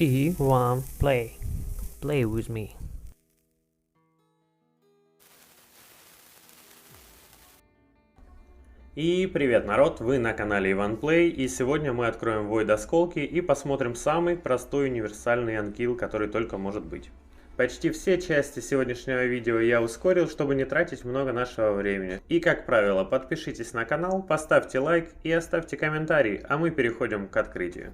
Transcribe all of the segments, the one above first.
E1 Play. Play with me. И привет, народ! Вы на канале Иван Плей, и сегодня мы откроем Void Осколки и посмотрим самый простой универсальный анкил, который только может быть. Почти все части сегодняшнего видео я ускорил, чтобы не тратить много нашего времени. И как правило, подпишитесь на канал, поставьте лайк и оставьте комментарий, а мы переходим к открытию.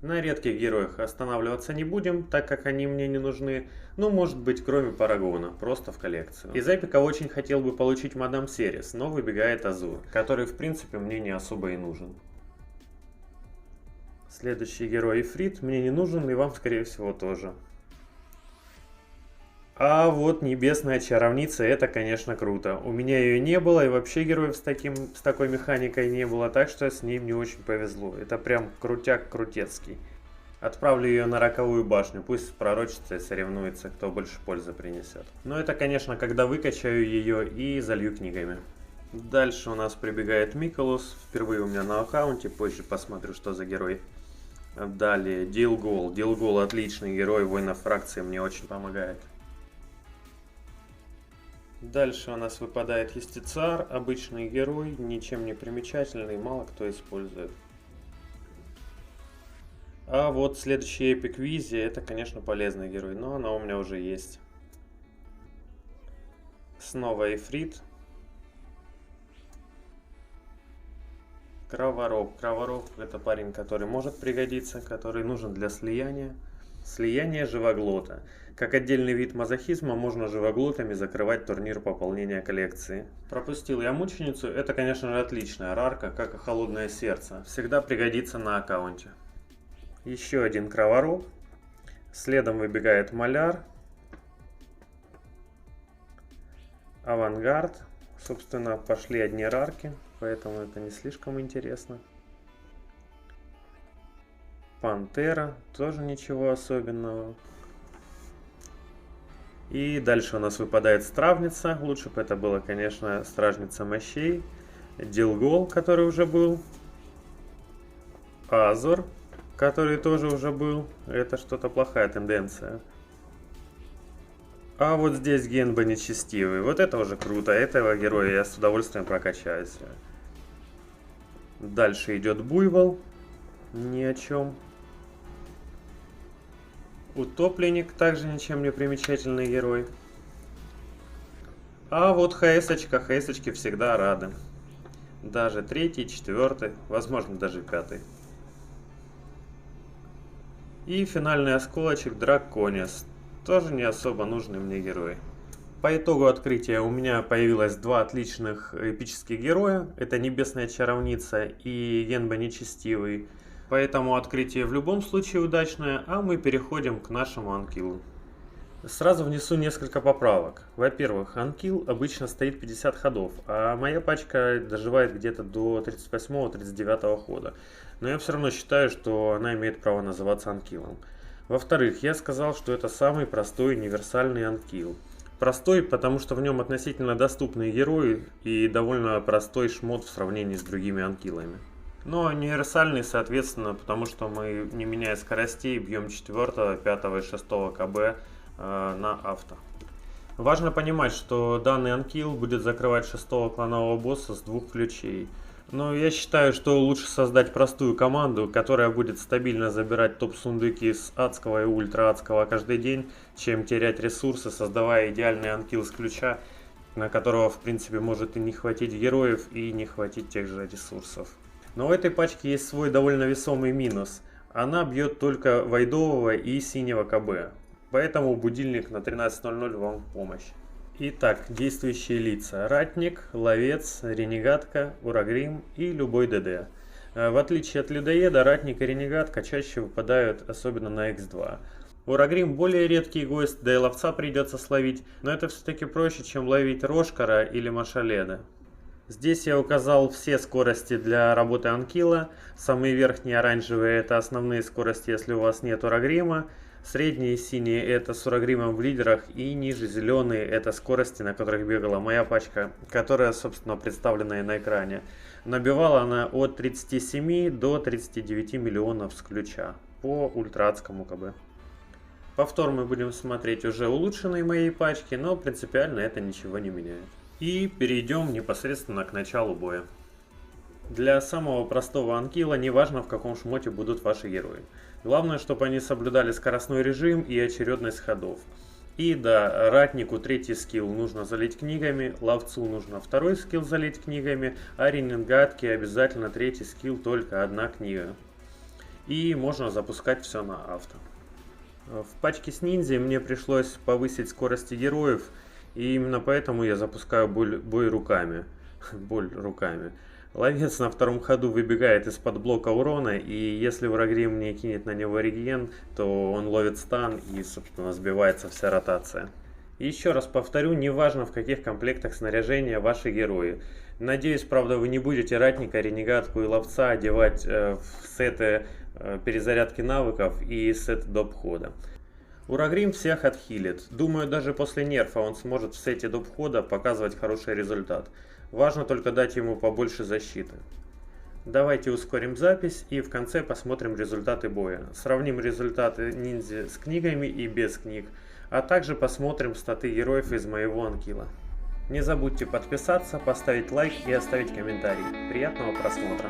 На редких героях останавливаться не будем, так как они мне не нужны, ну может быть кроме Парагона, просто в коллекцию. Из эпика очень хотел бы получить Мадам Серис, но выбегает Азур, который в принципе мне не особо и нужен. Следующий герой Ифрит мне не нужен и вам скорее всего тоже. А вот Небесная Чаровница, это конечно круто. У меня ее не было и вообще героев с такой механикой не было, так что с ней мне очень повезло. Это прям крутяк крутецкий. Отправлю ее на Роковую башню, пусть пророчится и соревнуется, кто больше пользы принесет. Но это конечно когда выкачаю ее и залью книгами. Дальше у нас прибегает Миколус, впервые у меня на аккаунте, позже посмотрю что за герой. Далее Дилгол. Дилгол отличный герой, воинов фракции мне очень помогает. Дальше у нас выпадает Естицар, обычный герой, ничем не примечательный, мало кто использует. А вот следующий эпик Визи, это конечно полезный герой, но она у меня уже есть. Снова Ифрит. Кроворог. Кроворог это парень, который может пригодиться, который нужен для слияния. Слияние живоглота. Как отдельный вид мазохизма можно живоглотами закрывать турнир пополнения коллекции. Пропустил я мученицу, это конечно же отличная рарка, как и холодное сердце. Всегда пригодится на аккаунте. Еще один кроворог. Следом выбегает Маляр. Авангард. Собственно, пошли одни рарки, поэтому это не слишком интересно. Пантера, тоже ничего особенного. И дальше у нас выпадает Стражница. Лучше бы это было, конечно, Стражница Мощей. Дилгол, который уже был. Азур, который тоже уже был. Это что-то плохая тенденция. А вот здесь Генба Нечестивый. Вот это уже круто. Этого героя я с удовольствием прокачаюсь. Дальше идет Буйвол. Ни о чем. Утопленник, также ничем не примечательный герой. А вот ХС-очка, ХС-очки всегда рады. Даже третий, четвертый, возможно даже пятый. И финальный осколочек Драконис. Тоже не особо нужный мне герой. По итогу открытия у меня появилось два отличных эпических героя. Это Небесная Чаровница и Генба Нечестивый. Поэтому открытие в любом случае удачное, а мы переходим к нашему анкилу. Сразу внесу несколько поправок. Во-первых, анкил обычно стоит 50 ходов, а моя пачка доживает где-то до 38-39 хода. Но я все равно считаю, что она имеет право называться анкилом. Во-вторых, я сказал, что это самый простой универсальный анкил. Простой, потому что в нем относительно доступные герои и довольно простой шмот в сравнении с другими анкилами. Но универсальный, соответственно, потому что мы, не меняя скоростей, бьем 4, 5 и 6 КБ на авто. Важно понимать, что данный анкил будет закрывать 6 кланового босса с 2 ключей. Но я считаю, что лучше создать простую команду, которая будет стабильно забирать топ-сундуки с адского и ультра-адского каждый день, чем терять ресурсы, создавая идеальный анкил с ключа, на которого в принципе может и не хватить героев, и не хватить тех же ресурсов. Но у этой пачки есть свой довольно весомый минус. Она бьет только войдового и синего КБ. Поэтому будильник на 13:00 вам в помощь. Итак, действующие лица. Ратник, Ловец, Ренегатка, Урагрим и любой ДД. В отличие от Людоеда, Ратник и Ренегатка чаще выпадают, особенно на X2. Урагрим более редкий гость, да и Ловца придется словить, но это все-таки проще, чем ловить Рошкара или Машаледа. Здесь я указал все скорости для работы анкила. Самые верхние оранжевые это основные скорости, если у вас нет урагрима. Средние синие это с урагримом в лидерах. И ниже зеленые это скорости, на которых бегала моя пачка, которая собственно представлена и на экране. Набивала она от 37 до 39 миллионов с ключа по ультраадскому КБ. Повтор мы будем смотреть уже улучшенной моей пачки, но принципиально это ничего не меняет. И перейдем непосредственно к началу боя. Для самого простого анкила не важно, в каком шмоте будут ваши герои. Главное, чтобы они соблюдали скоростной режим и очередность ходов. И да, ратнику третий скилл нужно залить книгами, ловцу нужно второй скилл залить книгами, а ренегатке обязательно третий скилл, только одна книга. И можно запускать все на авто. В пачке с ниндзей мне пришлось повысить скорости героев, и именно поэтому я запускаю бой руками. Боль руками. Ловец на втором ходу выбегает из-под блока урона, и если Урагрим не кинет на него реген, то он ловит стан и, собственно, сбивается вся ротация. И еще раз повторю, неважно в каких комплектах снаряжения ваши герои. Надеюсь, правда, вы не будете ратника, ренегатку и ловца одевать в сеты перезарядки навыков и сеты доп. Хода. Урагрим всех отхилит. Думаю, даже после нерфа он сможет в сете доп. Хода показывать хороший результат. Важно только дать ему побольше защиты. Давайте ускорим запись и в конце посмотрим результаты боя. Сравним результаты ниндзя с книгами и без книг, а также посмотрим статы героев из моего анкила. Не забудьте подписаться, поставить лайк и оставить комментарий. Приятного просмотра!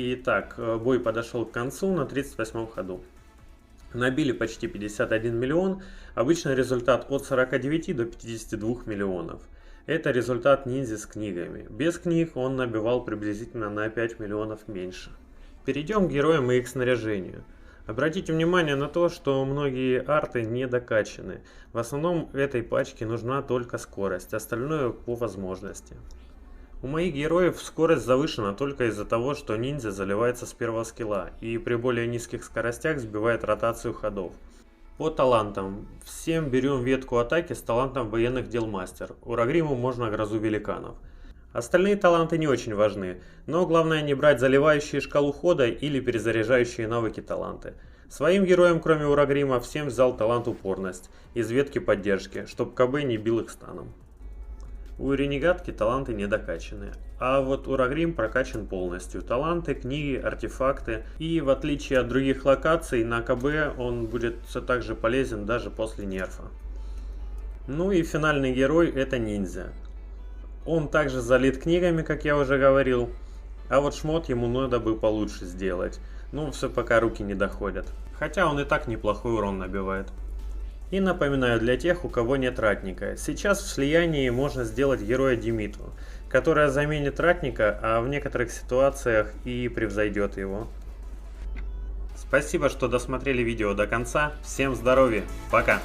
Итак, бой подошел к концу на 38-м ходу. Набили почти 51 миллион, обычно результат от 49 до 52 миллионов. Это результат ниндзя с книгами. Без книг он набивал приблизительно на 5 миллионов меньше. Перейдем к героям и их снаряжению. Обратите внимание на то, что многие арты не докачаны. В основном этой пачке нужна только скорость, остальное по возможности. У моих героев скорость завышена только из-за того, что ниндзя заливается с первого скилла и при более низких скоростях сбивает ротацию ходов. По талантам. Всем берем ветку атаки с талантом военных дел мастер. Урагриму можно грозу великанов. Остальные таланты не очень важны, но главное не брать заливающие шкалу хода или перезаряжающие навыки таланты. Своим героям, кроме Урагрима, всем взял талант упорность из ветки поддержки, чтобы КБ не бил их станом. У Ренегатки таланты не докачаны, а вот Урагрим прокачан полностью. Таланты, книги, артефакты. И в отличие от других локаций, на КБ он будет все так же полезен даже после нерфа. Ну и финальный герой — это ниндзя. Он также залит книгами, как я уже говорил. А вот шмот ему надо бы получше сделать. Ну, все пока руки не доходят. Хотя он и так неплохой урон набивает. И напоминаю для тех, у кого нет ратника. Сейчас в слиянии можно сделать героя Димитру, которая заменит ратника, а в некоторых ситуациях и превзойдет его. Спасибо, что досмотрели видео до конца. Всем здоровья. Пока.